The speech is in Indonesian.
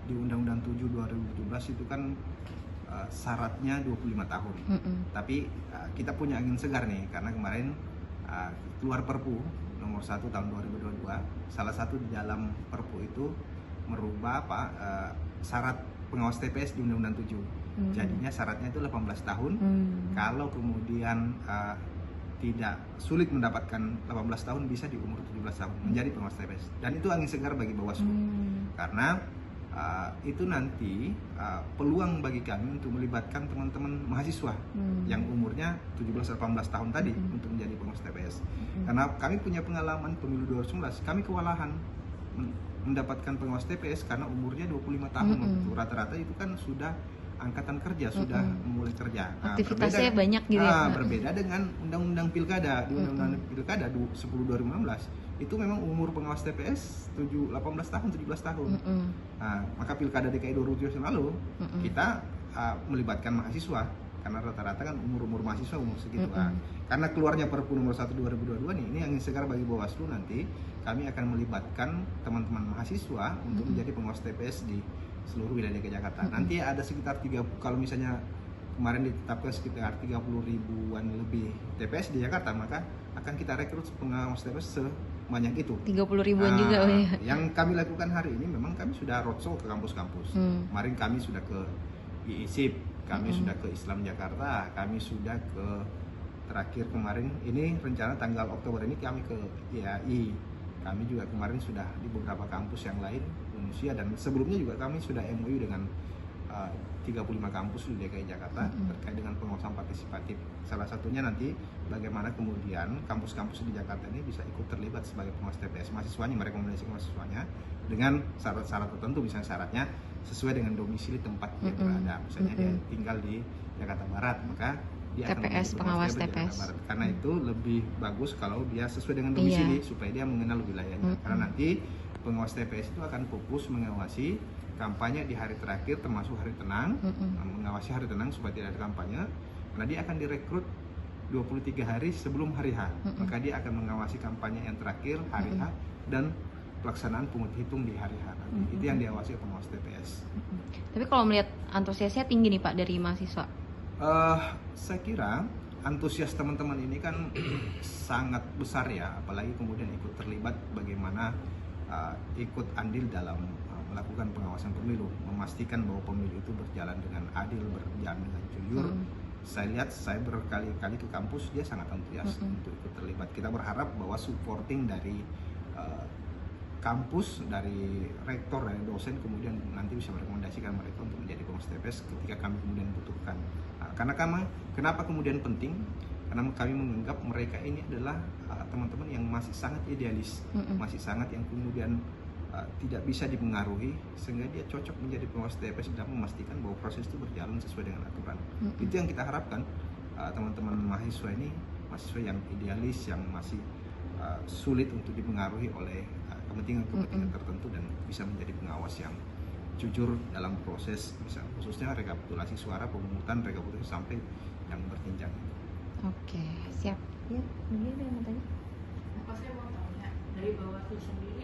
di Undang-Undang 7 2017 itu kan syaratnya 25 tahun. Tapi kita punya angin segar nih, karena kemarin keluar Perpu nomor 1 tahun 2022. Salah satu di dalam Perpu itu merubah syarat pengawas TPS di Undang-Undang 7. Jadinya syaratnya itu 18 tahun. Kalau kemudian tidak sulit mendapatkan 18 tahun, bisa di umur 17 tahun menjadi pengawas TPS. Dan itu angin segar bagi Bawaslu. Karena itu nanti peluang bagi kami untuk melibatkan teman-teman mahasiswa yang umurnya 17-18 tahun tadi untuk menjadi pengawas TPS. Karena kami punya pengalaman pemilu 2019, kami kewalahan mendapatkan pengawas TPS karena umurnya 25 tahun. Rata-rata itu kan sudah angkatan kerja, sudah mulai kerja. Aktivitasnya banyak gitu ya. Berbeda dengan Undang-Undang Pilkada. Di Undang-Undang Pilkada 10/2016 itu memang umur pengawas TPS 18 tahun, 17 tahun. Maka Pilkada DKI 2017 lalu kita melibatkan mahasiswa, karena rata-rata kan umur mahasiswa umur segitu. Karena keluarnya Perpu nomor 1 2022 ini angin segar bagi Bawaslu. Nanti kami akan melibatkan teman-teman mahasiswa untuk menjadi pengawas TPS di seluruh wilayah DKI Jakarta. Nanti ada sekitar kalau misalnya kemarin ditetapkan sekitar 30 ribuan lebih TPS di Jakarta, maka akan kita rekrut pengawas TPS sebanyak itu. 30 ribuan juga. Yang kami lakukan hari ini memang kami sudah roadshow ke kampus-kampus. Kemarin kami sudah ke IISIP, kami sudah ke Islam Jakarta, kami sudah ke terakhir kemarin ini rencana tanggal Oktober ini kami ke IAI. Kami juga kemarin sudah di beberapa kampus yang lain Indonesia, dan sebelumnya juga kami sudah MOU dengan 35 kampus di DKI Jakarta terkait dengan pengawasan partisipatif. Salah satunya nanti bagaimana kemudian kampus-kampus di Jakarta ini bisa ikut terlibat sebagai pengawas TPS. Mahasiswanya merekomendasikan mahasiswanya dengan syarat-syarat tertentu, misalnya syaratnya sesuai dengan domisili tempat dia berada. Misalnya dia tinggal di Jakarta Barat, maka dia TPS, pengawas TPS. Karena itu lebih bagus kalau dia sesuai dengan domisili, supaya dia mengenal wilayahnya. Karena nanti pengawas TPS itu akan fokus mengawasi kampanye di hari terakhir, termasuk hari tenang, mengawasi hari tenang supaya tidak ada kampanye. Karena dia akan direkrut 23 hari sebelum hari H, maka dia akan mengawasi kampanye yang terakhir hari H dan pelaksanaan pungut hitung di hari H. Itu yang diawasi oleh pengawas TPS. Tapi kalau melihat antusiasnya tinggi nih Pak dari mahasiswa. Saya kira antusias teman-teman ini kan sangat besar ya, apalagi kemudian ikut terlibat bagaimana ikut andil dalam melakukan pengawasan pemilu, memastikan bahwa pemilu itu berjalan dengan adil, berjalan dengan jujur. Saya lihat, saya berkali-kali ke kampus, dia sangat antusias untuk ikut terlibat. Kita berharap bahwa supporting dari kampus, dari rektor, dari dosen, kemudian nanti bisa merekomendasikan mereka untuk menjadi pengawas TPS ketika kami kemudian butuhkan. Karena kenapa kemudian penting? Karena kami menganggap mereka ini adalah teman-teman yang masih sangat idealis, masih sangat yang kemudian tidak bisa dipengaruhi, sehingga dia cocok menjadi pengawas TPS dan memastikan bahwa proses itu berjalan sesuai dengan aturan. Itu yang kita harapkan, teman-teman mahasiswa ini, mahasiswa yang idealis, yang masih sulit untuk dipengaruhi oleh kepentingan tertentu, dan bisa menjadi pengawas yang jujur dalam proses, misalnya khususnya rekapitulasi suara, pemungutan, rekapitulasi sampai yang berjenjang. Oke, siap. Ya, ini ada yang mau tanya. Saya mau tanya, dari Bawaslu sendiri